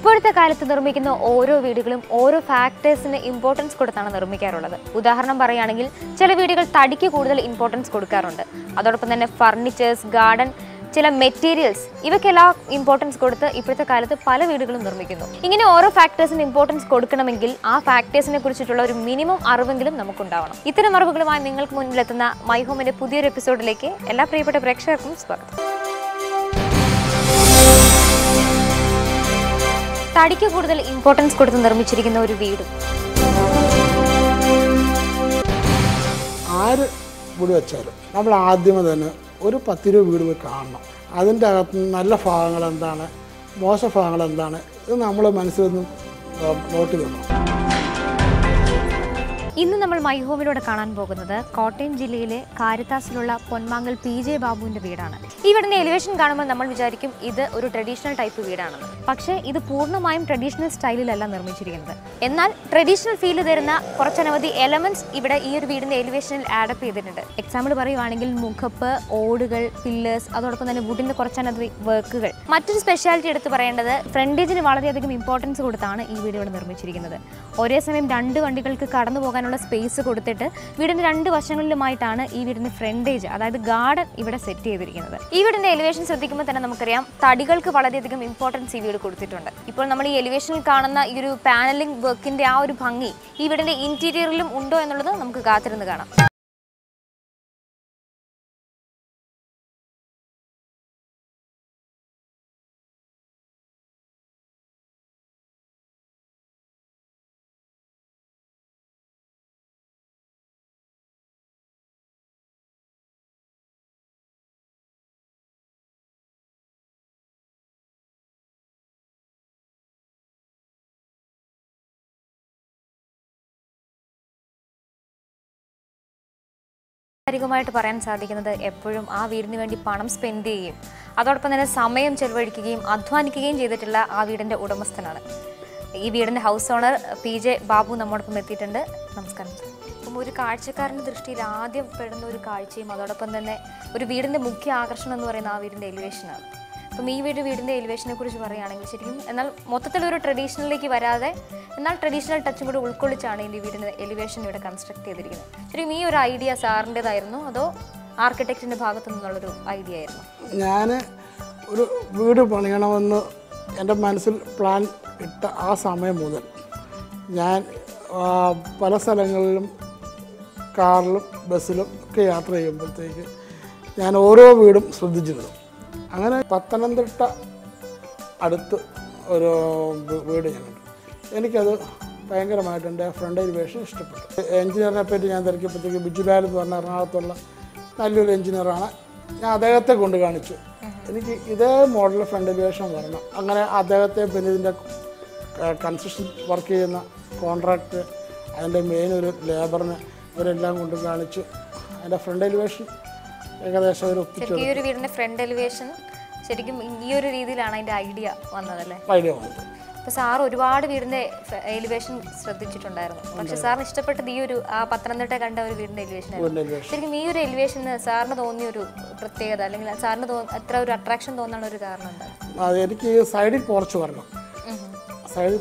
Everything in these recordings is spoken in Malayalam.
ഇപ്പോഴത്തെ കാലത്ത് നിർമ്മിക്കുന്ന ഓരോ വീടുകളും ഓരോ ഫാക്ടേഴ്സിന് ഇമ്പോർട്ടൻസ് കൊടുത്താണ് നിർമ്മിക്കാറുള്ളത്. ഉദാഹരണം പറയുകയാണെങ്കിൽ ചില വീടുകൾ തടിക്ക് കൂടുതൽ ഇമ്പോർട്ടൻസ് കൊടുക്കാറുണ്ട്. അതോടൊപ്പം തന്നെ ഫർണിച്ചേഴ്സ്, ഗാർഡൻ, ചില മെറ്റീരിയൽസ് ഇവയ്ക്കെല്ലാം ഇമ്പോർട്ടൻസ് കൊടുത്ത് ഇപ്പോഴത്തെ കാലത്ത് പല വീടുകളും നിർമ്മിക്കുന്നു. ഇങ്ങനെ ഓരോ ഫാക്ടേഴ്സിന് ഇമ്പോർട്ടൻസ് കൊടുക്കണമെങ്കിൽ ആ ഫാക്ടേഴ്സിനെ കുറിച്ചിട്ടുള്ള ഒരു മിനിമം അറിവെങ്കിലും നമുക്കുണ്ടാവണം. ഇത്തരം അറിവുകളുമായി നിങ്ങൾക്ക് മുന്നിലെത്തുന്ന മൈ ഹോമിന്റെ പുതിയൊരു എപ്പിസോഡിലേക്ക് എല്ലാ പ്രിയപ്പെട്ട പ്രേക്ഷകർക്കും സ്വാഗതം. തടിക്ക് കൂടുതൽ ഇമ്പോർട്ടൻസ് കൊടുത്ത് നിർമ്മിച്ചിരിക്കുന്ന ഒരു വീടും ആര് വീട് വെച്ചാലും നമ്മൾ ആദ്യമേ തന്നെ ഒരു 10 രൂപ വീട് പോയി കാണണം. അതിൻ്റെ അകത്ത് നല്ല ഭാഗങ്ങൾ എന്താണ്, മോശ ഭാഗങ്ങൾ എന്താണ്, ഇത് നമ്മൾ മനസ്സിൽ നിന്നും നോട്ട് ചെയ്യണം. ഇന്ന് നമ്മൾ മൈ ഹോമിലൂടെ കാണാൻ പോകുന്നത് കോട്ടയം ജില്ലയിലെ കാരിത്താസിലുള്ള പൊന്മാങ്കൽ PJ ബാബുവിൻ്റെ വീടാണ്. ഈ വീടിൻ്റെ എലിവേഷൻ കാണുമ്പോൾ നമ്മൾ വിചാരിക്കും ഇത് ഒരു ട്രഡീഷണൽ ടൈപ്പ് വീടാണെന്ന്. പക്ഷേ ഇത് പൂർണ്ണമായും ട്രഡീഷണൽ സ്റ്റൈലിലല്ല നിർമ്മിച്ചിരിക്കുന്നത്. എന്നാൽ ട്രഡീഷണൽ ഫീൽ തരുന്ന കുറച്ചനവധി എലമെന്റ്സ് ഇവിടെ ഈ ഒരു വീടിൻ്റെ എലിവേഷനിൽ ആഡപ്പ് ചെയ്തിട്ടുണ്ട്. എക്സാമ്പിൾ പറയുവാണെങ്കിൽ മുഖപ്പ്, ഓടുകൾ, പില്ലേഴ്സ്, അതോടൊപ്പം തന്നെ വുഡിൻ്റെ കുറച്ചനവധി വർക്കുകൾ. മറ്റൊരു സ്പെഷ്യാലിറ്റി എടുത്ത് പറയേണ്ടത് ഫ്രണ്ടേജിന് വളരെയധികം ഇമ്പോർട്ടൻസ് കൊടുത്താണ് ഈ വീട് ഇവിടെ നിർമ്മിച്ചിരിക്കുന്നത്. ഒരേ സമയം 2 വണ്ടികൾക്ക് കടന്നു പോകാൻ സ്പേസ് കൊടുത്തിട്ട് വീടിന്റെ 2 വശങ്ങളിലുമായിട്ടാണ് ഈ വീടിന്റെ ഫ്രണ്ടേജ്, അതായത് ഗാർഡൻ ഇവിടെ സെറ്റ് ചെയ്തിരിക്കുന്നത്. ഈ വീടിന്റെ എലിവേഷൻ ശ്രദ്ധിക്കുമ്പോൾ തന്നെ നമുക്കറിയാം തടികൾക്ക് വളരെയധികം ഇമ്പോർട്ടൻസ് ഈ വീട് കൊടുത്തിട്ടുണ്ട്. ഇപ്പോൾ നമ്മൾ ഈ എലിവേഷനിൽ കാണുന്ന ഈ ഒരു പാനലിംഗ് വർക്കിന്റെ ആ ഒരു ഭംഗി ഈ വീടിന്റെ ഇന്റീരിയറിലും ഉണ്ടോ എന്നുള്ളത് നമുക്ക് കാത്തിരുന്ന് കാണാം. ായിട്ട് പറയാൻ സാധിക്കുന്നത് എപ്പോഴും ആ വീടിന് വേണ്ടി പണം സ്പെൻഡ് ചെയ്യുകയും അതോടൊപ്പം തന്നെ സമയം ചെലവഴിക്കുകയും അധ്വാനിക്കുകയും ചെയ്തിട്ടുള്ള ആ വീടിൻ്റെ ഉടമസ്ഥനാണ്. ഈ വീടിൻ്റെ ഹൗസ് ഓണർ PJ ബാബു നമ്മോടൊപ്പം എത്തിയിട്ടുണ്ട്. നമസ്കാരം. അപ്പം ഒരു കാഴ്ചക്കാരൻ്റെ ദൃഷ്ടിയിൽ ആദ്യം പെടുന്ന ഒരു കാഴ്ചയും അതോടൊപ്പം തന്നെ ഒരു വീടിൻ്റെ മുഖ്യ ആകർഷണം എന്ന് പറയുന്ന ആ വീടിൻ്റെ എലിവേഷനാണ്. അപ്പം ഈ വീടിൻ്റെ എലിവേഷനെ കുറിച്ച് പറയുകയാണെങ്കിൽ ശരിക്കും എന്നാൽ മൊത്തത്തിലൊരു ട്രഡീഷണലിലേക്ക് വരാതെ എന്നാൽ ട്രഡീഷണൽ ടച്ചും കൂടി ഉൾക്കൊള്ളിച്ചാണ് ഈ വീടിൻ്റെ എലിവേഷൻ ഇവിടെ കൺസ്ട്രക്ട് ചെയ്തിരിക്കുന്നത്. ശരിക്കും ഈ ഒരു ഐഡിയ സാറിൻ്റെതായിരുന്നു അതോ ആർക്കിടെക്റ്റിൻ്റെ ഭാഗത്തു നിന്നുള്ളൊരു ഐഡിയ ആയിരുന്നു? ഞാൻ ഒരു വീട് പണിയണമെന്ന് എൻ്റെ മനസ്സിൽ പ്ലാൻ ഇട്ട ആ സമയം മുതൽ ഞാൻ പല സ്ഥലങ്ങളിലും കാറിലും ബസ്സിലും ഒക്കെ യാത്ര ചെയ്യുമ്പോഴത്തേക്ക് ഞാൻ ഓരോ വീടും ശ്രദ്ധിച്ചിരുന്നു. അങ്ങനെ പത്തനംതിട്ട അടുത്ത് ഒരു വീട് ഞാനുണ്ട്. എനിക്കത് ഭയങ്കരമായിട്ട് എൻ്റെ ഫ്രണ്ട് എലിവേഷൻ ഇഷ്ടപ്പെട്ടു. എഞ്ചിനീയറിനെ പറ്റി ഞാൻ തിരക്കിയപ്പോഴത്തേക്ക് ബിജുലാൽ എന്ന് പറഞ്ഞ എറണാകുളത്തുള്ള നല്ലൊരു എഞ്ചിനീയറാണ്. ഞാൻ അദ്ദേഹത്തെ കൊണ്ട് കാണിച്ചു, എനിക്ക് ഇതേ മോഡൽ ഫ്രണ്ട് എലിവേഷൻ വരണം. അങ്ങനെ അദ്ദേഹത്തെ പിന്നെ ഇതിൻ്റെ കൺസ്ട്രക്ഷൻ വർക്ക് ചെയ്യുന്ന കോൺട്രാക്ട്, അതിൻ്റെ മെയിൻ ഒരു ലേബറിനെ ഇവരെല്ലാം കൊണ്ട് കാണിച്ചു. അതിൻ്റെ ഫ്രണ്ട് എലിവേഷൻ ഏകദേശം ഒരു ഒപ്പിച്ചു. ഈ ഒരു വീടിൻ്റെ ഫ്രണ്ട് എലിവേഷൻ ശരിക്കും ഈ ഒരു രീതിയിലാണ് അതിൻ്റെ ഐഡിയ വന്നതല്ലേ? ഐഡിയ വന്നത്. അപ്പോൾ സാർ ഒരുപാട് വീടിൻ്റെ എലിവേഷൻ ശ്രദ്ധിച്ചിട്ടുണ്ടായിരുന്നു. പക്ഷെ സാറിന് ഇഷ്ടപ്പെട്ടത് ഈ ഒരു ആ പത്തനംതിട്ട കണ്ട ഒരു വീടിൻ്റെ എലിവേഷൻ ആയിരുന്നു. ശരിക്കും ഈ ഒരു എലിവേഷന് സാറിന് തോന്നിയ ഒരു പ്രത്യേകത അല്ലെങ്കിൽ സാറിന് എത്ര ഒരു അട്രാക്ഷൻ തോന്നാനുള്ള ഒരു കാരണം എന്താണ്? എനിക്ക് സൈഡിൽ പോർച്ച് വരണം. സൈഡിൽ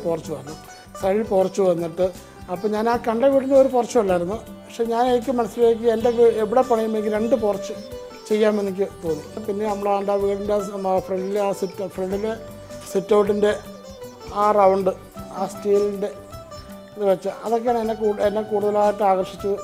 പോർച്ച് വന്നിട്ട് അപ്പോൾ ഞാൻ ആ കണ്ട വീടിൻ്റെ ഒരു പോർച്ചും അല്ലായിരുന്നു. പക്ഷെ എനിക്ക് മനസ്സിലാക്കി എൻ്റെ എവിടെ പണിയുമെങ്കിൽ 2 പോർച്ച് ചെയ്യാമെന്നെനിക്ക് തോന്നി. പിന്നെ നമ്മളാണ്ട് ആ വീടിൻ്റെ ഫ്രണ്ടിലെ സിറ്റ് ഔട്ടിൻ്റെ ആ റൗണ്ട്, ആ സ്റ്റീലിൻ്റെ ഇത് വെച്ച് അതൊക്കെയാണ് എന്നെ കൂടുതലായിട്ട് ആകർഷിച്ചത്.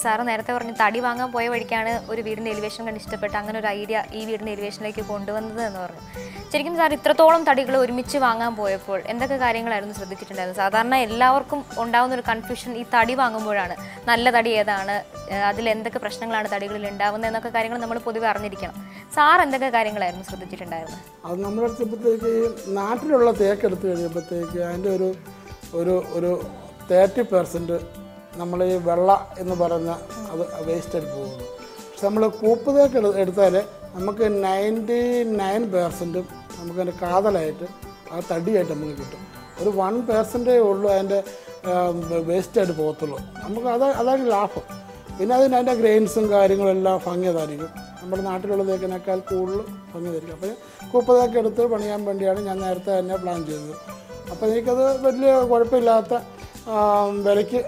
സാറ് നേരത്തെ പറഞ്ഞു തടി വാങ്ങാൻ പോയ വഴിക്കാണ് ഒരു വീടിൻ്റെ എലിവേഷൻ കണ്ട് ഇഷ്ടപ്പെട്ട് അങ്ങനെ ഒരു ഐഡിയ ഈ വീടിൻ്റെ എലിവേഷനിലേക്ക് കൊണ്ടുവന്നത് എന്ന് പറഞ്ഞു. ശരിക്കും സാർ ഇത്രത്തോളം തടികൾ ഒരുമിച്ച് വാങ്ങാൻ പോയപ്പോൾ എന്തൊക്കെ കാര്യങ്ങളായിരുന്നു ശ്രദ്ധിച്ചിട്ടുണ്ടായിരുന്നത്? സാധാരണ എല്ലാവർക്കും ഉണ്ടാകുന്ന ഒരു കൺഫ്യൂഷൻ ഈ തടി വാങ്ങുമ്പോഴാണ്. നല്ല തടി ഏതാണ്, അതിൽ എന്തൊക്കെ പ്രശ്നങ്ങളാണ് തടികളിൽ ഉണ്ടാകുന്നത് എന്നൊക്കെ കാര്യങ്ങൾ നമ്മൾ പൊതുവെ അറിഞ്ഞിരിക്കണം. സാർ എന്തൊക്കെ കാര്യങ്ങളായിരുന്നു ശ്രദ്ധിച്ചിട്ടുണ്ടായിരുന്നത്? അത് നമ്മളെടുത്തപ്പോഴത്തേക്ക് നാട്ടിലുള്ള തേക്ക് എടുത്ത് കഴിയുമ്പോഴത്തേക്ക് അതിൻ്റെ ഒരു 30% നമ്മൾ ഈ വെള്ള എന്ന് പറയുന്ന അത് വേസ്റ്റായിട്ട് പോകുന്നു. പക്ഷെ നമ്മൾ കൂപ്പ് തേക്ക് എടുത്താൽ നമുക്ക് 99% നമുക്കതിൻ്റെ കാതലായിട്ട് ആ തടിയായിട്ട് നമുക്ക് കിട്ടും. ഒരു 1% ഉള്ളൂ അതിൻ്റെ വേസ്റ്റായിട്ട് പോകത്തുള്ളൂ. നമുക്ക് അതാണ് ലാഭം. പിന്നെ അതിൻ്റെ ഗ്രെയിൻസും കാര്യങ്ങളെല്ലാം ഭംഗിയതായിരിക്കും. നമ്മുടെ നാട്ടിലുള്ള തേക്കിനേക്കാൾ കൂടുതൽ ഭംഗിയതായിരിക്കും. അപ്പോൾ കൂപ്പ് തേക്ക് എടുത്ത് പണിയാൻ വേണ്ടിയാണ് ഞാൻ നേരത്തെ തന്നെ പ്ലാൻ ചെയ്തത്. അപ്പോൾ എനിക്കത് വലിയ കുഴപ്പമില്ലാത്ത വിലയ്ക്ക്,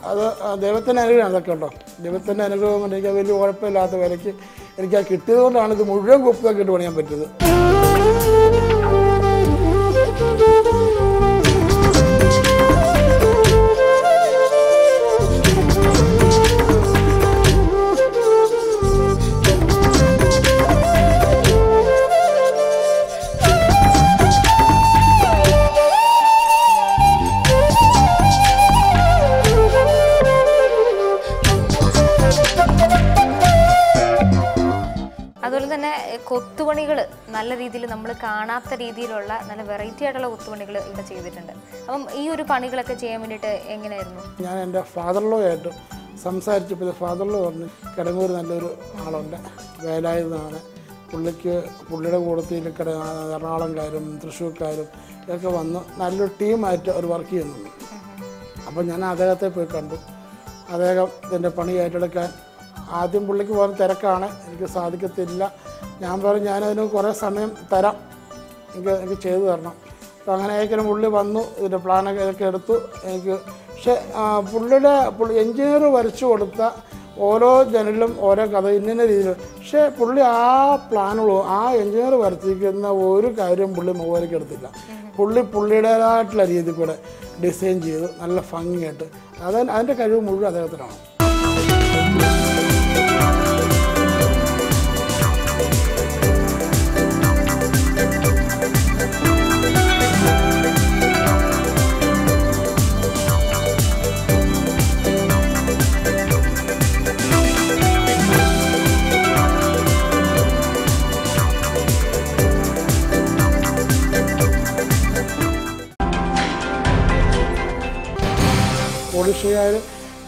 അത് ദൈവത്തിൻ്റെ അനുഗ്രഹം അതൊക്കെ ഉണ്ടോ, ദൈവത്തിൻ്റെ അനുഗ്രഹം കൊണ്ട് എനിക്ക് വലിയ കുഴപ്പമില്ലാത്ത വിലയ്ക്ക് എനിക്ക് ആ കിട്ടിയതുകൊണ്ടാണ് ഇത് മുഴുവൻ കൂപ്പ് തേക്ക് ഇട്ട് പണിയാൻ പറ്റിയത്. അതുപോലെ തന്നെ കൊത്തുപണികൾ നല്ല രീതിയിൽ നമ്മൾ കാണാത്ത രീതിയിലുള്ള നല്ല വെറൈറ്റി ആയിട്ടുള്ള കൊത്തുപണികൾ ഇവിടെ ചെയ്തിട്ടുണ്ട്. അപ്പം ഈ ഒരു പണികളൊക്കെ ചെയ്യാൻ വേണ്ടിയിട്ട് എങ്ങനെയായിരുന്നു? ഞാൻ എൻ്റെ ഫാദറിലോ ആയിട്ട് സംസാരിച്ചപ്പോൾ ഫാദറിലോ പറഞ്ഞു, കിടങ്ങൂർ നല്ലൊരു ആളുണ്ട്, വേലായുധനാണ്, പുള്ളിയുടെ കൂടത്തിൽ എറണാകുളംകാരും തൃശ്ശൂർക്കാരും ഇതൊക്കെ വന്ന് നല്ലൊരു ടീമായിട്ട് അവർ വർക്ക് ചെയ്യുന്നുണ്ട്. അപ്പോൾ ഞാൻ അദ്ദേഹത്തെ പോയി കണ്ടു. അദ്ദേഹം ഇതിൻ്റെ പണി ഏറ്റെടുക്കാൻ ആദ്യം പുള്ളിക്ക് പോകാൻ തിരക്കാണ്, എനിക്ക് സാധിക്കത്തില്ല. ഞാൻ പറഞ്ഞു ഞാനതിന് കുറേ സമയം തരാം, എനിക്ക് ചെയ്തു തരണം. അപ്പോൾ അങ്ങനെ ആയിരിക്കും പുള്ളി വന്നു, ഇതിൻ്റെ പ്ലാനൊക്കെ ഇതൊക്കെ എടുത്തു എനിക്ക്. പക്ഷേ എഞ്ചിനീയർ വരച്ചു കൊടുത്ത ഓരോ ജനലും ഓരോ കഥ ഇന്ന രീതിയിൽ, പക്ഷേ പുള്ളി ആ പ്ലാനുള്ളൂ, ആ എഞ്ചിനീയർ വരച്ചിരിക്കുന്ന ഒരു കാര്യം പുള്ളി മുഖേലേക്ക് എടുത്തില്ല. പുള്ളിയുടേതായിട്ടുള്ള രീതിയിൽ കൂടെ ഡിസൈൻ ചെയ്തു നല്ല ഭംഗിയായിട്ട്. അതിൻ്റെ കഴിവ് മുഴുവൻ അദ്ദേഹത്തിനാണ്.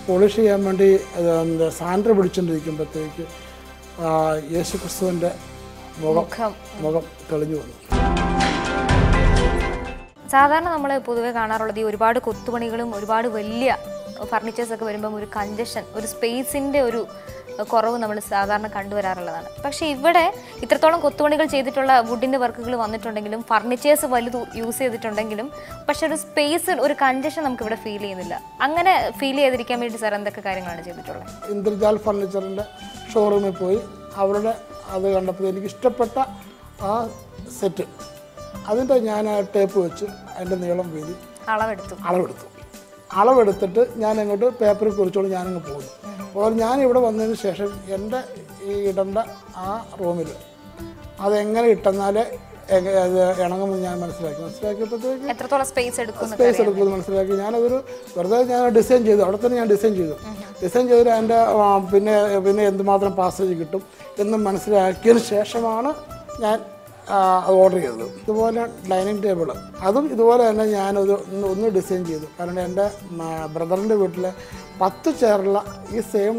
പോളിഷ് ചെയ്യാൻ വേണ്ടി സാൻഡ്ര പിടിച്ചുകൊണ്ടിരിക്കുമ്പോഴത്തേക്ക് യേശു ക്രിസ്തുവിൻ്റെ മുഖം തെളിഞ്ഞു വന്നു. സാധാരണ നമ്മൾ പൊതുവെ കാണാറുള്ളത് ഈ ഒരുപാട് കൊത്തുപണികളും ഒരുപാട് വലിയ ഫർണിച്ചേഴ്സൊക്കെ വരുമ്പം ഒരു കൺജഷൻ, ഒരു സ്പേസിൻ്റെ ഒരു കുറവ് നമ്മൾ സാധാരണ കണ്ടുവരാറുള്ളതാണ്. പക്ഷേ ഇവിടെ ഇത്രത്തോളം കൊത്തുപണികൾ ചെയ്തിട്ടുള്ള വുഡിൻ്റെ വർക്കുകൾ വന്നിട്ടുണ്ടെങ്കിലും ഫർണിച്ചേഴ്സ് വലുത് യൂസ് ചെയ്തിട്ടുണ്ടെങ്കിലും പക്ഷെ ഒരു സ്പേസ്, ഒരു കൺജഷൻ നമുക്ക് ഇവിടെ ഫീൽ ചെയ്യുന്നില്ല. അങ്ങനെ ഫീൽ ചെയ്തിരിക്കാൻ വേണ്ടി സാർ എന്തൊക്കെ കാര്യങ്ങളാണ് ചെയ്തിട്ടുള്ളത്? ഇന്ദ്രജാൽ ഫർണിച്ചറിൻ്റെ ഷോറൂമിൽ പോയി അവരുടെ അത് കണ്ടപ്പോൾ എനിക്ക് ഇഷ്ടപ്പെട്ട ആ സെറ്റ്, അതിൻ്റെ ഞാൻ ആ ടേപ്പ് വെച്ച് അതിൻ്റെ നീളം വീതി അളവെടുത്തിട്ട് ഞാൻ അങ്ങോട്ട് പേപ്പറിൽ കുറിച്ചോണ്ട് ഞാനങ്ങ് പോകുന്നു. അപ്പോൾ ഞാനിവിടെ വന്നതിന് ശേഷം എൻ്റെ ഈ ഇടേണ്ട ആ റൂമിൽ അതെങ്ങനെ ഇട്ടെന്നാലേ അത് ഇണങ്ങുമെന്ന് ഞാൻ മനസ്സിലാക്കിയപ്പോഴത്തേക്ക് എത്രത്തോളം സ്പേസ് എടുക്കുമെന്ന് മനസ്സിലാക്കി ഞാനതൊരു വെറുതെ ഞാൻ ഡിസൈൻ ചെയ്തു. അവിടെ തന്നെ ഞാൻ ഡിസൈൻ ചെയ്തു അതിൻ്റെ പിന്നെ എന്തുമാത്രം പാസേജ് കിട്ടും എന്ന് മനസ്സിലാക്കിയതിന് ശേഷമാണ് ഞാൻ ഓർഡർ ചെയ്തത്. ഇതുപോലെ ഡൈനിങ് ടേബിൾ അതും ഇതുപോലെ തന്നെ ഞാനത് ഒന്ന് ഡിസൈൻ ചെയ്തു. കാരണം എൻ്റെ ബ്രദറിൻ്റെ വീട്ടിലെ 10 ചെയറുള്ള ഈ സെയിം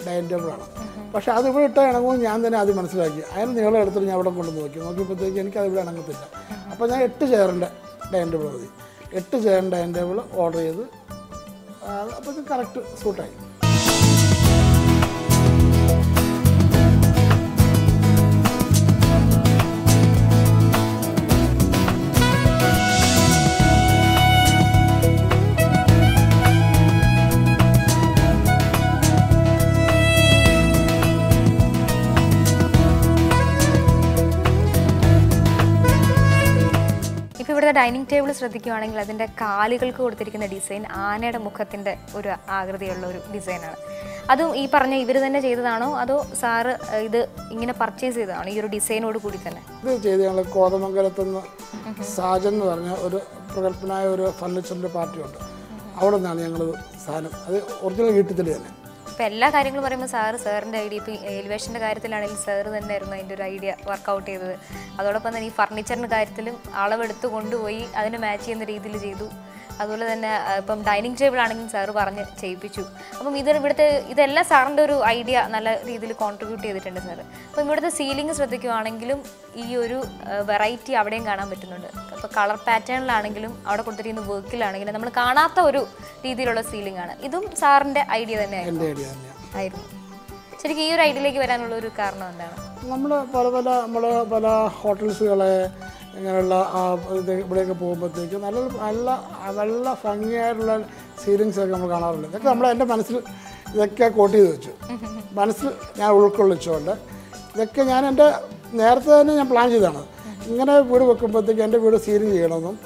ഡൈനിങ് ടേബിളാണ്. പക്ഷേ അതിവിടെ ഇട്ട ഇണങ്ങുമ്പോൾ ഞാൻ തന്നെ ആദ്യം മനസ്സിലാക്കി. അതിന് നീളം എടുത്തിട്ട് ഞാൻ അവിടെ കൊണ്ട് നോക്കിയപ്പോഴത്തേക്ക് എനിക്കതിവിടെ ഇണങ്ങത്തില്ല. അപ്പോൾ ഞാൻ 8 ചെയറിൻ്റെ ഡൈനിങ് ടേബിൾ മതി. 8 ചെയറിൻ്റെ ഡൈനിങ് ടേബിൾ ഓർഡർ ചെയ്ത് അപ്പോൾ ഇത് കറക്റ്റ് സൂട്ടായി. ഇവിടുത്തെ ഡൈനിങ് ടേബിൾ ശ്രദ്ധിക്കുകയാണെങ്കിൽ അതിൻ്റെ കാലുകൾക്ക് കൊടുത്തിരിക്കുന്ന ഡിസൈൻ ആനയുടെ മുഖത്തിൻ്റെ ഒരു ആകൃതിയുള്ള ഒരു ഡിസൈനാണ്. അതും ഈ പറഞ്ഞ ഇവർ തന്നെ ചെയ്തതാണോ അതോ സാറ് ഇത് ഇങ്ങനെ പർച്ചേസ് ചെയ്തതാണോ ഈ ഒരു ഡിസൈനോട് കൂടി തന്നെ? ഇത് ചെയ്ത് ഞങ്ങൾ കോതമംഗലത്തുനിന്ന് സാജൻ എന്ന് പറഞ്ഞ ഒരു പ്രഗത്ഭനായ ഒരു ഫർണിച്ചറിൻ്റെ പാർട്ടിയുണ്ട്. അവിടെ നിന്നാണ് ഞങ്ങൾ സാധനം, അത് ഒറിജിനൽ വീട്ടിൽ തന്നെ. അപ്പോൾ എല്ലാ കാര്യങ്ങളും പറയുമ്പോൾ സാറിൻ്റെ ഐഡിയ, ഇപ്പോൾ എലിവേഷൻ്റെ കാര്യത്തിലാണെങ്കിൽ സാറ് തന്നെയായിരുന്നു അതിൻ്റെ ഒരു ഐഡിയ വർക്കൗട്ട് ചെയ്തത്. അതോടൊപ്പം തന്നെ ഈ ഫർണിച്ചറിൻ്റെ കാര്യത്തിലും അളവെടുത്ത് കൊണ്ടുപോയി അതിന് മാച്ച് ചെയ്യുന്ന രീതിയിൽ ചെയ്തു. അതുപോലെ തന്നെ ഇപ്പം ഡൈനിങ് ടേബിൾ ആണെങ്കിലും സാറ് പറഞ്ഞ് ചെയ്യിപ്പിച്ചു. അപ്പം ഇതെല്ലാം സാറിൻ്റെ ഒരു ഐഡിയ നല്ല രീതിയിൽ കോൺട്രിബ്യൂട്ട് ചെയ്തിട്ടുണ്ട് സാറ്. അപ്പം ഇവിടുത്തെ സീലിംഗ് ശ്രദ്ധിക്കുകയാണെങ്കിലും ഈ ഒരു വെറൈറ്റി അവിടെയും കാണാൻ പറ്റുന്നുണ്ട്. അപ്പോൾ കളർ പാറ്റേണിലാണെങ്കിലും അവിടെ കൊടുത്തിരിക്കുന്ന വർക്കിലാണെങ്കിലും നമ്മൾ കാണാത്ത ഒരു രീതിയിലുള്ള സീലിംഗ് ആണ്. ഇതും സാറിൻ്റെ ഐഡിയ തന്നെയായിരുന്നു. ശരിക്കും ഈ ഒരു ഐഡിയയിലേക്ക് വരാനുള്ള ഒരു കാരണം എന്താണ്? നമ്മൾ പല ഹോട്ടൽസുകളെ ഇങ്ങനെയുള്ള ഇവിടെയൊക്കെ പോകുമ്പോഴത്തേക്ക് നല്ല ഭംഗിയായിട്ടുള്ള സീലിങ്സൊക്കെ നമ്മൾ കാണാറുണ്ട്. ഇതൊക്കെ എൻ്റെ മനസ്സിൽ ഇതൊക്കെ കോട്ട് ചെയ്ത് വെച്ചു, മനസ്സിൽ ഞാൻ ഉൾക്കൊള്ളിച്ചുകൊണ്ട് ഇതൊക്കെ ഞാൻ എൻ്റെ നേരത്തെ തന്നെ ഞാൻ പ്ലാൻ ചെയ്തതാണ്. ഇങ്ങനെ വീട് വെക്കുമ്പോഴത്തേക്ക് എൻ്റെ വീട് സീലിംഗ് ചെയ്യണമെന്നും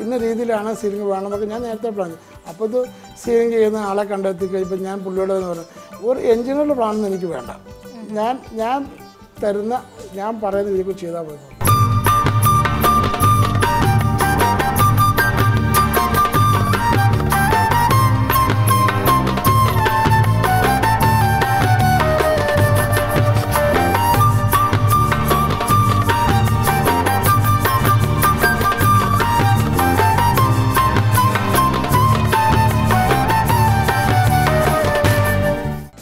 ഇന്ന രീതിയിലാണ് സീലിംഗ് വേണമെന്നൊക്കെ ഞാൻ നേരത്തെ പ്ലാൻ ചെയ്തു. അപ്പോൾ ഇത് സീലിംഗ് ചെയ്യുന്ന ആളെ കണ്ടെത്തി കഴിയുമ്പോൾ ഞാൻ പുള്ളിയോട് എന്ന് പറഞ്ഞു, ഒരു എഞ്ചിനീയറുടെ പ്ലാനൊന്നും എനിക്ക് വേണ്ട, ഞാൻ പറയുന്ന രീതിക്ക് ചെയ്താൽ മതി.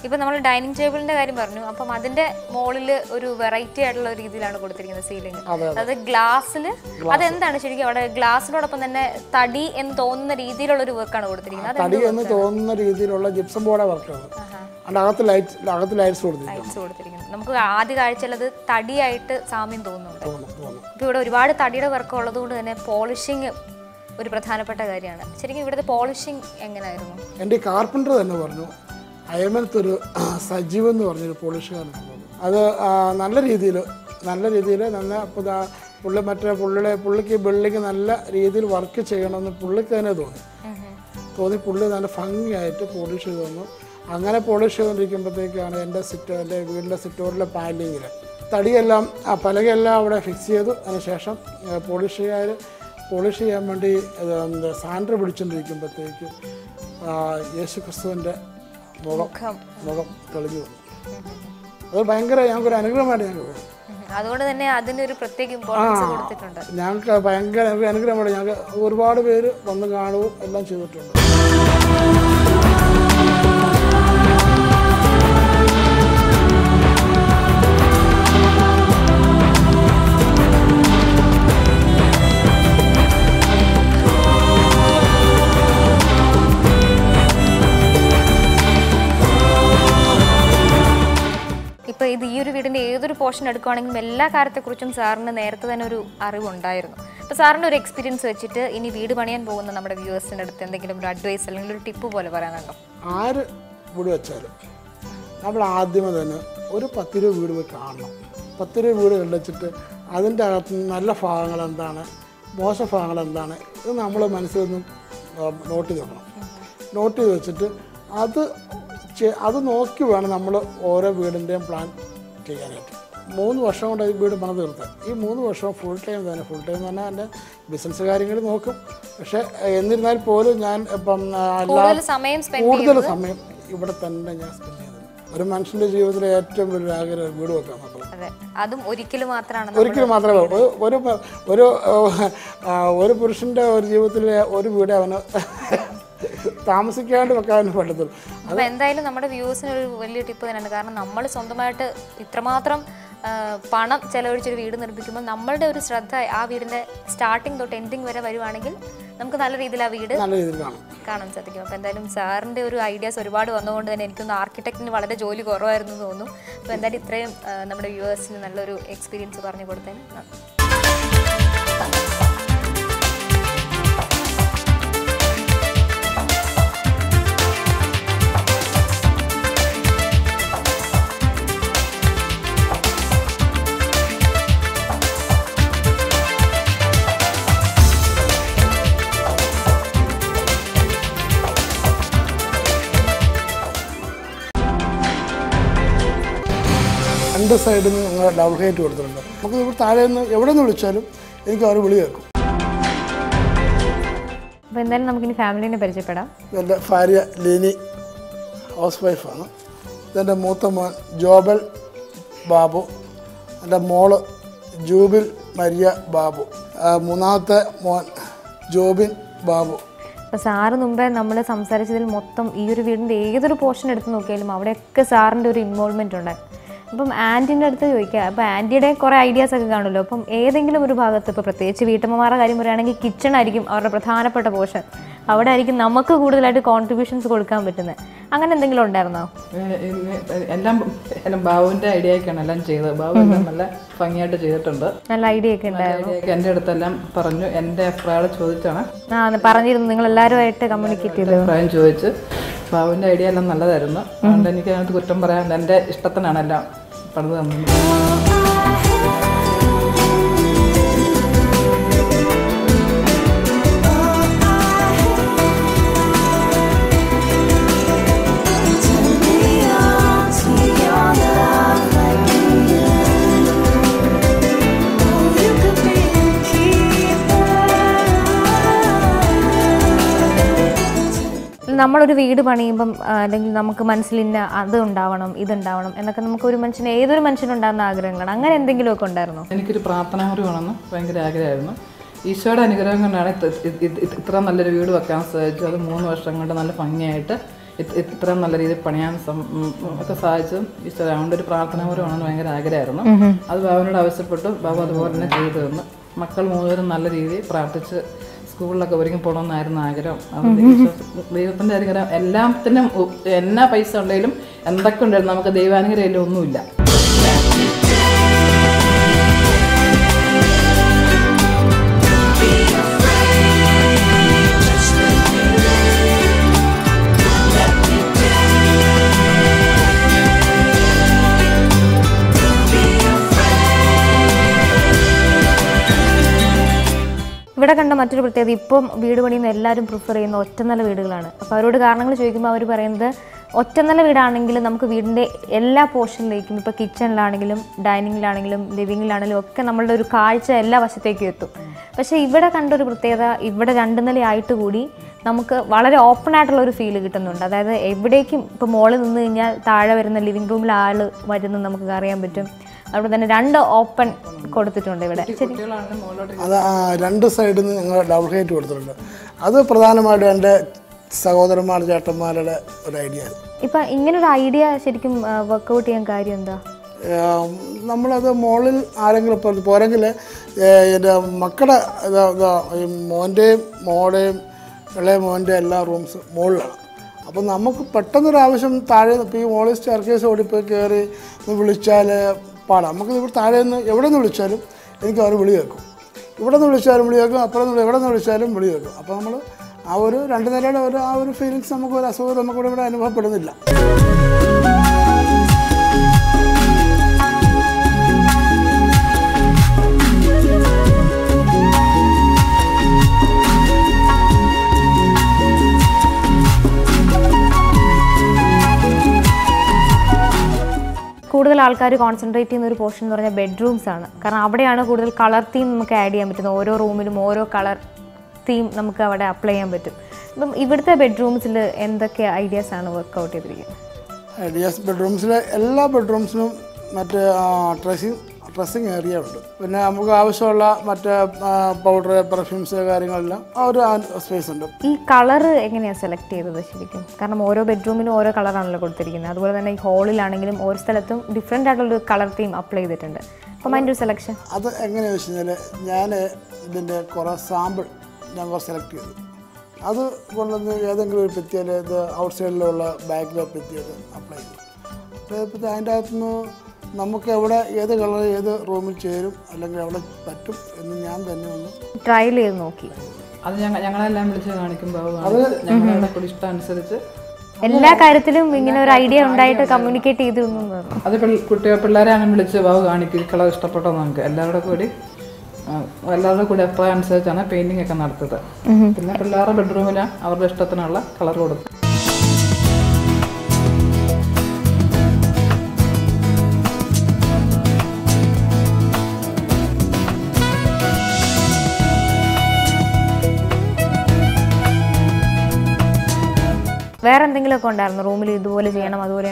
ഇപ്പം നമ്മൾ ഡൈനിങ് ടേബിളിന്റെ കാര്യം പറഞ്ഞു. അപ്പം അതിന്റെ മുകളിൽ ഒരു വെറൈറ്റി ആയിട്ടുള്ള രീതിയിലാണ് കൊടുത്തിരിക്കുന്നത് സീലിംഗ്. അതായത് ഗ്ലാസ്സിൽ അതെന്താണ് ശരിക്കും അവിടെ ഗ്ലാസിനോടൊപ്പം തന്നെ തടി എന്ന് തോന്നുന്ന രീതിയിലുള്ള ഒരു വർക്കാണ് കൊടുത്തിരിക്കുന്നത്. തടി എന്ന് തോന്നുന്ന രീതിയിലുള്ള ജിപ്സം ബോർഡ് വർക്കാണ്. അകത്ത് ലൈറ്റ്സ് കൊടുത്തിരിക്കുന്നത്. നമുക്ക് ആദ്യ കാഴ്ചയിൽ അത് തടിയായിട്ട് സാമ്യം തോന്നുന്നുണ്ട്. ഇപ്പം ഇവിടെ ഒരുപാട് തടിയുടെ വർക്ക് ഉള്ളതുകൊണ്ട് തന്നെ പോളിഷിങ് ഒരു പ്രധാനപ്പെട്ട കാര്യമാണ്. ശരിക്കും ഇവിടുത്തെ പോളിഷിങ് എങ്ങനെയായിരുന്നു? എൻ്റെ കാർപ്പൻ്റർ തന്നെ പറഞ്ഞു, അയമനത്തൊരു സജീവ് എന്ന് പറഞ്ഞൊരു പോളിഷുകാരനുണ്ട്. അത് നല്ല രീതിയിൽ പുള്ളിക്ക് ബിൽഡിങ് നല്ല രീതിയിൽ വർക്ക് ചെയ്യണമെന്ന് പുള്ളിക്ക് തന്നെ തോന്നി പുള്ളി നല്ല ഭംഗിയായിട്ട് പോളിഷ് ചെയ്ത് തന്നു. അങ്ങനെ പോളിഷ് ചെയ്തുകൊണ്ടിരിക്കുമ്പോഴത്തേക്കാണ് എൻ്റെ വീടിൻ്റെ സിറ്റോറിലെ പാലിങ്ങിൽ തടിയെല്ലാം പലകയെല്ലാം അവിടെ ഫിക്സ് ചെയ്തു. അതിനുശേഷം പോളിഷ് ചെയ്യാൻ വേണ്ടി സാൻഡർ പിടിച്ചുകൊണ്ടിരിക്കുമ്പോഴത്തേക്ക് യേശു ക്രിസ്തുവിൻ്റെ മുഖം തെളിഞ്ഞു വന്നു. അത് ഭയങ്കര ഞങ്ങൾക്കൊരു അനുഗ്രഹമായിട്ട് ഞങ്ങൾക്ക് തോന്നി. അതുകൊണ്ട് തന്നെ അതിനൊരു പ്രത്യേക ഇമ്പോർട്ടൻസ് കൊടുത്തിട്ടുണ്ട്. ഞങ്ങൾക്ക് ഭയങ്കര അനുഗ്രഹമായിട്ട് ഞങ്ങൾക്ക് ഒരുപാട് പേര് വന്ന് കാണുകയും എല്ലാം ചെയ്തിട്ടുണ്ട്. ഇപ്പോൾ ഈ ഒരു വീടിൻ്റെ ഏതൊരു പോർഷൻ എടുക്കുകയാണെങ്കിലും എല്ലാ കാര്യത്തെക്കുറിച്ചും സാറിന് നേരത്തെ തന്നെ ഒരു അറിവുണ്ടായിരുന്നു. അപ്പോൾ സാറിൻ്റെ ഒരു എക്സ്പീരിയൻസ് വെച്ചിട്ട് ഇനി വീട് പണിയാൻ പോകുന്ന നമ്മുടെ വ്യൂവേഴ്സിൻ്റെ അടുത്ത് എന്തെങ്കിലും ഒരു അഡ്വൈസ് അല്ലെങ്കിൽ ഒരു ടിപ്പ് പോലെ പറയാനുണ്ടോ? ആര് വീട് വെച്ചാലും നമ്മൾ ആദ്യമേ തന്നെ ഒരു 10 രൂപ വീട് പോയി കാണണം. 10 രൂപ വീട് കണ്ടുവച്ചിട്ട് അതിൻ്റെ അകത്ത് നല്ല ഭാഗങ്ങൾ എന്താണ്, മോശ ഭാഗങ്ങൾ എന്താണ്, ഇത് നമ്മൾ മനസ്സിൽ നിന്നും നോട്ട് ചെയ്ത് വെക്കണം. നോട്ട് ചെയ്ത് വെച്ചിട്ട് അത് നോക്കി വേണം നമ്മൾ ഓരോ വീടിൻ്റെയും പ്ലാൻ ചെയ്യാനായിട്ട്. 3 വർഷം കൊണ്ട് ഈ വീട് പണി തീർത്ത് ഈ 3 വർഷം ഫുൾ ടൈം എന്ന് പറഞ്ഞാൽ എൻ്റെ ബിസിനസ് കാര്യങ്ങൾ നോക്കും. പക്ഷേ എന്നിരുന്നാൽ പോലും ഞാൻ ഇപ്പം കൂടുതൽ സമയം ഇവിടെ തന്നെ ഞാൻ സ്പെൻഡ് ചെയ്തത്. ഒരു മനുഷ്യൻ്റെ ജീവിതത്തിലെ ഏറ്റവും വലിയ ആഗ്രഹം വീട് വെക്കാൻ നോക്കുന്നത്. അതും ഒരിക്കലും മാത്രമേ ഒരു പുരുഷൻ്റെ ഒരു ജീവിതത്തിലെ ഒരു വീട് അവന് താമസിക്കാണ്ട് വെക്കാൻ പറ്റത്തുള്ളൂ. അപ്പോൾ എന്തായാലും നമ്മുടെ വ്യൂവേഴ്സിന് ഒരു വലിയ ടിപ്പ് തന്നെയാണ്. കാരണം നമ്മൾ സ്വന്തമായിട്ട് ഇത്രമാത്രം പണം ചെലവഴിച്ചൊരു വീട് നിർമ്മിക്കുമ്പോൾ നമ്മളുടെ ഒരു ശ്രദ്ധ ആ വീടിൻ്റെ സ്റ്റാർട്ടിങ് തൊട്ട് എൻഡിങ് വരെ വരുവാണെങ്കിൽ നമുക്ക് നല്ല രീതിയിൽ ആ വീട് കാണാൻ സാധിക്കും. അപ്പോൾ എന്തായാലും സാറിൻ്റെ ഒരു ഐഡിയാസ് ഒരുപാട് വന്നതുകൊണ്ട് തന്നെ എനിക്കൊന്ന് ആർക്കിടെക്റ്റിന് വളരെ ജോലി കുറവായിരുന്നു എന്ന് തോന്നുന്നു. അപ്പോൾ എന്തായാലും ഇത്രയും നമ്മുടെ വ്യൂവേഴ്സിന് നല്ലൊരു എക്സ്പീരിയൻസ് പറഞ്ഞു കൊടുത്തതിന് രണ്ട് സൈഡിൽ നിന്ന് ഞങ്ങൾ ഡബിൾ ഹൈറ്റ് കൊടുത്തിട്ടുണ്ട്. നമുക്ക് ഇവിടെ താഴെ നിന്ന് എവിടെ നിന്ന് വിളിച്ചാലും എനിക്ക് അവർ വിളി കേൾക്കും. അപ്പോൾ എന്തായാലും നമുക്കിനി ഫാമിലിനെ പരിചയപ്പെടാം. എൻ്റെ ഭാര്യ ലിനി ഹൗസ് വൈഫാണ്. ഇതെൻ്റെ മൂത്ത മോൻ ജോബൽ ബാബു, എൻ്റെ മോള് ജൂബിൽ മരിയ ബാബു, മൂന്നാമത്തെ മോൻ ജോബിൻ ബാബു. അപ്പോൾ സാറ് മുമ്പേ നമ്മൾ സംസാരിച്ചതിൽ മൊത്തം ഈ ഒരു വീടിൻ്റെ ഏതൊരു പോർഷൻ എടുത്ത് നോക്കിയാലും അവിടെയൊക്കെ സാറിൻ്റെ ഒരു ഇൻവോൾവ്മെൻ്റ് ഉണ്ടായി. അപ്പം ആൻറ്റീൻ്റെ അടുത്ത് ചോദിക്കുക, അപ്പോൾ ആൻറ്റിയുടെ കുറേ ഐഡിയാസ് ഒക്കെ കാണുമല്ലോ. അപ്പം ഏതെങ്കിലും ഒരു ഭാഗത്ത്, ഇപ്പോൾ പ്രത്യേകിച്ച് വീട്ടമ്മമാരുടെ കാര്യം പറയുകയാണെങ്കിൽ കിച്ചൺ ആയിരിക്കും അവരുടെ പ്രധാനപ്പെട്ട പോർഷൻ. അവിടെ ആയിരിക്കും നമുക്ക് കൂടുതലായിട്ട് കോൺട്രിബ്യൂഷൻസ് കൊടുക്കാൻ പറ്റുന്നത്. അങ്ങനെ എന്തെങ്കിലും ഉണ്ടായിരുന്നോ? എല്ലാം ബാബുവിൻ്റെ ഐഡിയയൊക്കെയാണ് എല്ലാം ചെയ്തത്. ബാബു എല്ലാം നല്ല ഭംഗിയായിട്ട് ചെയ്തിട്ടുണ്ട്. നല്ല ഐഡിയ ഒക്കെ ഉണ്ടായിരുന്നു. എൻ്റെ അടുത്തെല്ലാം പറഞ്ഞു, എൻ്റെ അഭിപ്രായം ചോദിച്ചാണ് പറഞ്ഞിരുന്നു. നിങ്ങൾ എല്ലാവരുമായിട്ട് കമ്മ്യൂണിക്കേറ്റ് ചെയ്തു, അഭിപ്രായം ചോദിച്ച്. ബാബുവിൻ്റെ ഐഡിയ എല്ലാം നല്ലതായിരുന്നു. അതുകൊണ്ട് എനിക്ക് അതിനകത്ത് കുറ്റം പറയാൻ, എൻ്റെ ഇഷ്ടത്തിനാണ് എല്ലാം പണിത് തന്നത്. നമ്മളൊരു വീട് പണിയുമ്പം അല്ലെങ്കിൽ നമുക്ക് മനസ്സിൽ ഇന്ന അത് ഉണ്ടാവണം, ഇതുണ്ടാവണം എന്നൊക്കെ നമുക്ക് ഒരു മനുഷ്യന്, ഏതൊരു മനുഷ്യനുണ്ടാകുന്ന ആഗ്രഹങ്ങളാണ്. അങ്ങനെ എന്തെങ്കിലുമൊക്കെ ഉണ്ടായിരുന്നോ? എനിക്കൊരു പ്രാർത്ഥനാ മുറി വേണമെന്ന് ഭയങ്കര ആഗ്രഹമായിരുന്നു. ഈശോയുടെ അനുഗ്രഹം കൊണ്ടാണ് ഇത്ര നല്ലൊരു വീട് വെക്കാൻ സാധിച്ചത്. അത് 3 വർഷം കൊണ്ട് നല്ല ഭംഗിയായിട്ട് ഇത്രയും നല്ല രീതിയിൽ പണിയാൻ ഒക്കെ സാധിച്ചതും ഈശോ. അതുകൊണ്ട് ഒരു പ്രാർത്ഥനാ മുറി വേണമെന്ന് ഭയങ്കര ആഗ്രഹമായിരുന്നു. അത് ബാബുവിനോട് ആവശ്യപ്പെട്ടു. ബാബു അതുപോലെ തന്നെ ചെയ്തു തന്നു. മക്കൾ 3 പേരും നല്ല രീതിയിൽ പ്രാർത്ഥിച്ച് സ്കൂളിലൊക്കെ ഒരിക്കലും പോകണമെന്നായിരുന്നു ആഗ്രഹം. ദൈവത്തിൻ്റെ അനുഗ്രഹം എല്ലാത്തിനും. എന്നാ പൈസ ഉണ്ടെങ്കിലും എന്തൊക്കെ ഉണ്ടായിരുന്നു, നമുക്ക് ദൈവാനുഗ്രഹം ഒന്നുമില്ല. ഇവിടെ കണ്ട മറ്റൊരു പ്രത്യേകത, ഇപ്പം വീട് പണിയുന്ന എല്ലാവരും പ്രിഫർ ചെയ്യുന്ന ഒറ്റനില വീടുകളാണ്. അപ്പോൾ അവരോട് കാരണങ്ങൾ ചോദിക്കുമ്പോൾ അവർ പറയുന്നത്, ഒറ്റനില വീടാണെങ്കിൽ നമുക്ക് വീടിൻ്റെ എല്ലാ പോർഷനിലേക്കും, ഇപ്പോൾ കിച്ചണിലാണെങ്കിലും ഡൈനിങ്ങിലാണെങ്കിലും ലിവിങ്ങിലാണെങ്കിലും ഒക്കെ നമ്മളുടെ ഒരു കാഴ്ച എല്ലാ വശത്തേക്കും എത്തും. പക്ഷേ ഇവിടെ കണ്ടൊരു പ്രത്യേകത, ഇവിടെ 2 നിലയായിട്ട് കൂടി നമുക്ക് വളരെ ഓപ്പൺ ആയിട്ടുള്ള ഒരു ഫീൽ കിട്ടുന്നുണ്ട്. അതായത് എവിടേക്കും ഇപ്പോൾ മോളിൽ നിന്ന് കഴിഞ്ഞാൽ താഴെ വരുന്ന ലിവിങ് റൂമിൽ ആൾ വരുന്നത് നമുക്ക് അറിയാൻ പറ്റും. അവിടെ തന്നെ 2 ഓപ്പൺ കൊടുത്തിട്ടുണ്ട് ഇവിടെ. അത് 2 സൈഡിൽ നിന്ന് ഞങ്ങൾ ഡബിൾ ഹൈറ്റ് കൊടുത്തിട്ടുണ്ട്. അത് പ്രധാനമായിട്ടും എൻ്റെ സഹോദരന്മാർ ചേട്ടന്മാരുടെ ഒരു ഐഡിയ. ഇപ്പം ഇങ്ങനൊരു ഐഡിയ ശരിക്കും വർക്കൗട്ട് ചെയ്യാൻ കാര്യം എന്താ? നമ്മളത് മുകളിൽ ആരെങ്കിലും പോരെങ്കിൽ എൻ്റെ മക്കളുടെ മോൻ്റെയും മോളുടെയും ഇളയ മോൻ്റെ എല്ലാ റൂംസ് മുകളിലാണ്. അപ്പം നമുക്ക് പെട്ടെന്നൊരാവശ്യം താഴെ ഇപ്പോൾ ഈ മോളിൽ സ്റ്റെയർകേസ് ഓടിപ്പോയി കയറി ഒന്ന് വിളിച്ചാൽ പാടാം. നമുക്ക് ഇവിടെ താഴെ നിന്ന് എവിടെ നിന്ന് വിളിച്ചാലും എനിക്ക് അവർ വിളി കേൾക്കും. ഇവിടെ നിന്ന് വിളിച്ചാലും വിളി കേൾക്കും, അപ്പുറം നിന്ന് എവിടെ നിന്ന് വിളിച്ചാലും വിളി കേൾക്കും. അപ്പോൾ നമ്മൾ ആ ഒരു 2 നിലയുടെ ആ ഒരു ഫീലിങ്സ് നമുക്ക് ഒരു അസുഖം നമുക്കിവിടെ ഇവിടെ അനുഭവപ്പെടുന്നില്ല. കൂടുതൽ ആൾക്കാർ കോൺസെൻട്രേറ്റ് ചെയ്യുന്ന ഒരു പോർഷൻ എന്ന് പറഞ്ഞാൽ ബെഡ്റൂംസ് ആണ്. കാരണം അവിടെയാണ് കൂടുതൽ കളർ തീം നമുക്ക് ആഡ് ചെയ്യാൻ പറ്റുന്നത്. ഓരോ റൂമിലും ഓരോ കളർ തീം നമുക്ക് അവിടെ അപ്ലൈ ചെയ്യാൻ പറ്റും. അപ്പം ഇവിടുത്തെ ബെഡ്റൂംസിൽ എന്തൊക്കെ ഐഡിയാസ് ആണ് വർക്കൗട്ട് ചെയ്തിരിക്കുന്നത്? ഐഡിയാസ് ബെഡ്റൂംസിലെ എല്ലാ ബെഡ്റൂംസിനും മറ്റേ ഡ്രസ്സിങ് ഏരിയ ഉണ്ട്. പിന്നെ നമുക്ക് ആവശ്യമുള്ള മറ്റേ പൗഡർ, പെർഫ്യൂംസ് കാര്യങ്ങളെല്ലാം ആ ഒരു സ്പേസ് ഉണ്ട്. ഈ കളർ എങ്ങനെയാണ് സെലക്ട് ചെയ്തത് ശരിക്കും? കാരണം ഓരോ ബെഡ്റൂമിലും ഓരോ കളറാണല്ലോ കൊടുത്തിരിക്കുന്നത്. അതുപോലെ തന്നെ ഈ ഹോളിലാണെങ്കിലും ഓരോ സ്ഥലത്തും ഡിഫറെൻ്റ് ആയിട്ടുള്ളൊരു കളർ തീം അപ്ലൈ ചെയ്തിട്ടുണ്ട്. അപ്പം അതിൻ്റെ ഒരു സെലക്ഷൻ അത് എങ്ങനെയാണെന്ന് വെച്ച് കഴിഞ്ഞാൽ, ഞാൻ ഇതിൻ്റെ കുറേ സാമ്പിൾ ഞാൻ സെലക്ട് ചെയ്തു. അത് കൊണ്ടുവന്ന് ഏതെങ്കിലും ഒരു ഭിത്തിയിൽ ഇത് ഔട്ട് സൈഡിലുള്ള ബാക്കിലെ ഭിത്തിയിൽ അപ്ലൈ ചെയ്തു. അപ്പോൾ അതിൻ്റെ അകത്തുനിന്ന് നമുക്ക് എവിടെ ഏത് കളർ ഏത് റൂമിൽ ചേരും അല്ലെങ്കിൽ എവിടെ പറ്റും എന്ന് ഞാൻ തന്നെ ഒന്ന് ട്രയൽ ചെയ്ത് നോക്കി. അത് ഞങ്ങളെല്ലാം വിളിച്ച് കാണിക്കുമ്പോൾ അത് ഞങ്ങളുടെ കൂടി ഇഷ്ടം അനുസരിച്ച് എല്ലാ കാര്യത്തിലും ഇങ്ങനെ ഒരു ഐഡിയ ഉണ്ടായിട്ട് കമ്മ്യൂണിക്കേറ്റ് ചെയ്തു. അത് പിള്ളേരെ അങ്ങനെ വിളിച്ച് ബാബു കാണിക്കും, കളർ ഇഷ്ടപ്പെട്ടോ നമുക്ക് എല്ലാവരുടെ കൂടി അഭിപ്രായം അനുസരിച്ചാണ് പെയിന്റിംഗ് ഒക്കെ നടത്തിയത്. പിന്നെ പിള്ളേരുടെ ബെഡ്റൂമിൽ അവരുടെ ഇഷ്ടത്തിനുള്ള കളർ കൊടുത്തു. വേറെ എന്തെങ്കിലുമൊക്കെ ഉണ്ടായിരുന്നു റൂമിൽ ഇതുപോലെ ചെയ്യണം അതുപോലെ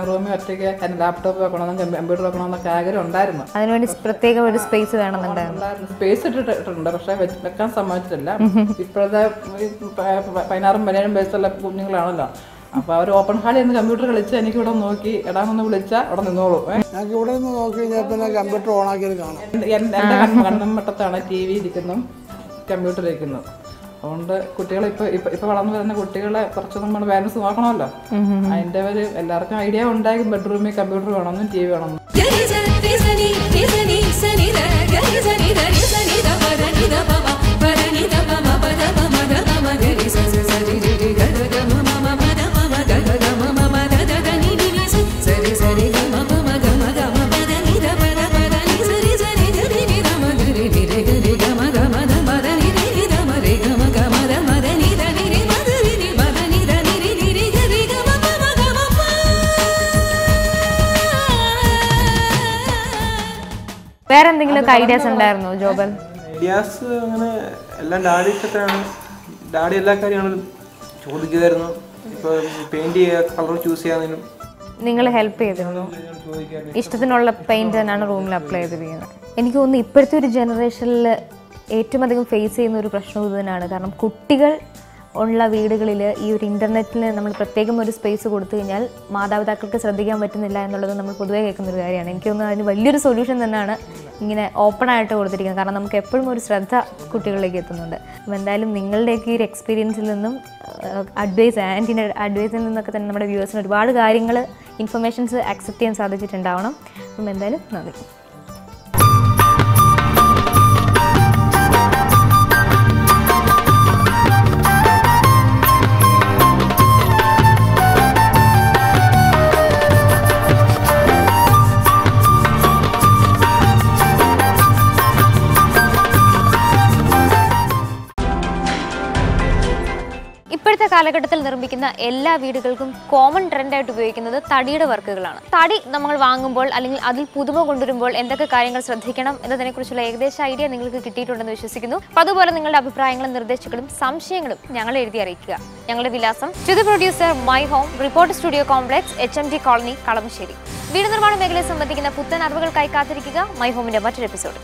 റൂമിൽ ഒറ്റയ്ക്ക് ലാപ്ടോപ്പ് വെക്കണമെന്നും കമ്പ്യൂട്ടർ വെക്കണമെന്നൊക്കെ ആഗ്രഹം ഉണ്ടായിരുന്നു. അതിനുവേണ്ടി പ്രത്യേക ഒരു സ്പേസ് വേണമെന്നുണ്ടായിരുന്നു. സ്പേസ് ഇട്ടിട്ടുണ്ട്, പക്ഷെ വെക്കാൻ സമ്മതിച്ചിട്ടില്ല. ഇപ്പോഴത്തെ 16-17 വയസ്സുള്ള കുഞ്ഞുങ്ങളാണല്ലോ, അപ്പൊ അവർ ഓപ്പൺ ഹാളിൽ നിന്ന് കമ്പ്യൂട്ടർ കളിച്ച് എനിക്ക് ഇവിടെ നോക്കി ഇടാമെന്ന് വിളിച്ചാൽ അവിടെ നിന്നോളൂ. ഞങ്ങൾക്ക് ഇവിടെ നിന്ന് നോക്കി കഴിഞ്ഞാൽ പിന്നെ കമ്പ്യൂട്ടർ ഓൺ ആക്കിയത് കാണാം. എൻ്റെ കണ്ണുമട്ടത്താണ് TV ഇരിക്കുന്നു, കമ്പ്യൂട്ടർ ഇരിക്കുന്നു. അതുകൊണ്ട് കുട്ടികൾ ഇപ്പൊ വളർന്നു വരുന്ന കുട്ടികളെ കുറച്ച് നമ്മൾ ബാലൻസ് നോക്കണമല്ലോ. അതിന്റെ ഒരു എല്ലാവർക്കും ഐഡിയ ഉണ്ടായി ബെഡ്റൂമിൽ കമ്പ്യൂട്ടർ വേണമെന്നും TV വേണമെന്നും. വേറെ എന്തെങ്കിലും ഐഡിയാസ് ഉണ്ടായിരുന്നോ ജോബൽ? ഐഡിയാസ് അങ്ങനെ എല്ലാം ഡാഡി എല്ലാ കാര്യങ്ങളും ചോദിക്കുമായിരുന്നു. ഇപ്പോൾ പെയിന്റ് ചെയ്യുക, കളർ ചൂസ് ചെയ്യാനും നിങ്ങൾ ഹെൽപ്പ് ചെയ്തിരുന്നു. ഇഷ്ടത്തിനുള്ള പെയിന്റ് തന്നെയാണ് റൂമിൽ അപ്ലൈ ചെയ്തിരിക്കുന്നത്. എനിക്ക് തോന്നുന്നു ഇപ്പോഴത്തെ ഒരു ജനറേഷനിൽ ഏറ്റവും അധികം ഫേസ് ചെയ്യുന്ന ഒരു പ്രശ്നം ഇത് തന്നെയാണ്. കാരണം കുട്ടികൾ ഉള്ള വീടുകളിൽ ഈ ഒരു ഇൻ്റർനെറ്റിന് നമ്മൾ പ്രത്യേകം ഒരു സ്പേസ് കൊടുത്തു കഴിഞ്ഞാൽ മാതാപിതാക്കൾക്ക് ശ്രദ്ധിക്കാൻ പറ്റുന്നില്ല എന്നുള്ളത് നമ്മൾ പൊതുവേ കേൾക്കുന്നൊരു കാര്യമാണ്. എനിക്ക് തോന്നുന്നു അതിന് വലിയൊരു സൊല്യൂഷൻ തന്നെയാണ് ഇങ്ങനെ ഓപ്പണായിട്ട് കൊടുത്തിരിക്കുന്നത്. കാരണം നമുക്ക് എപ്പോഴും ഒരു ശ്രദ്ധ കുട്ടികളിലേക്ക് എത്തുന്നുണ്ട്. അപ്പോൾ എന്തായാലും നിങ്ങളുടെയൊക്കെ ഈ ഒരു എക്സ്പീരിയൻസിൽ നിന്നും ആൻറ്റിൻ്റെ അഡ്വൈസിൽ നിന്നൊക്കെ തന്നെ നമ്മുടെ വ്യൂവേഴ്സിന് ഒരുപാട് കാര്യങ്ങൾ ഇൻഫർമേഷൻസ് അക്സെപ്റ്റ് ചെയ്യാൻ സാധിച്ചിട്ടുണ്ടാവണം. അപ്പം എന്തായാലും നന്ദി. ഇപ്പോഴത്തെ കാലഘട്ടത്തിൽ നിർമ്മിക്കുന്ന എല്ലാ വീടുകൾക്കും കോമൺ ട്രെൻഡായിട്ട് ഉപയോഗിക്കുന്നത് തടിയുടെ വർക്കുകളാണ്. തടി നമ്മൾ വാങ്ങുമ്പോൾ അല്ലെങ്കിൽ അതിൽ പുതുമ കൊണ്ടുവരുമ്പോൾ എന്തൊക്കെ കാര്യങ്ങൾ ശ്രദ്ധിക്കണം എന്നതിനെക്കുറിച്ചുള്ള ഏകദേശ ഐഡിയ നിങ്ങൾക്ക് കിട്ടിയിട്ടുണ്ടെന്ന് വിശ്വസിക്കുന്നു. അപ്പോൾ അതുപോലെ നിങ്ങളുടെ അഭിപ്രായങ്ങളും നിർദ്ദേശങ്ങളും സംശയങ്ങളും ഞങ്ങളെ എഴുതി അറിയിക്കുക. ഞങ്ങളുടെ വിലാസം to the producer, my home, report studio complex, HMT colony, Kalamassery. വീട് നിർമ്മാണ മേഖലയെ സംബന്ധിക്കുന്ന പുത്തൻ അറിവുകൾക്കായി കാത്തിരിക്കുക മൈ ഹോമിന്റെ മറ്റൊരു എപ്പിസോഡ്.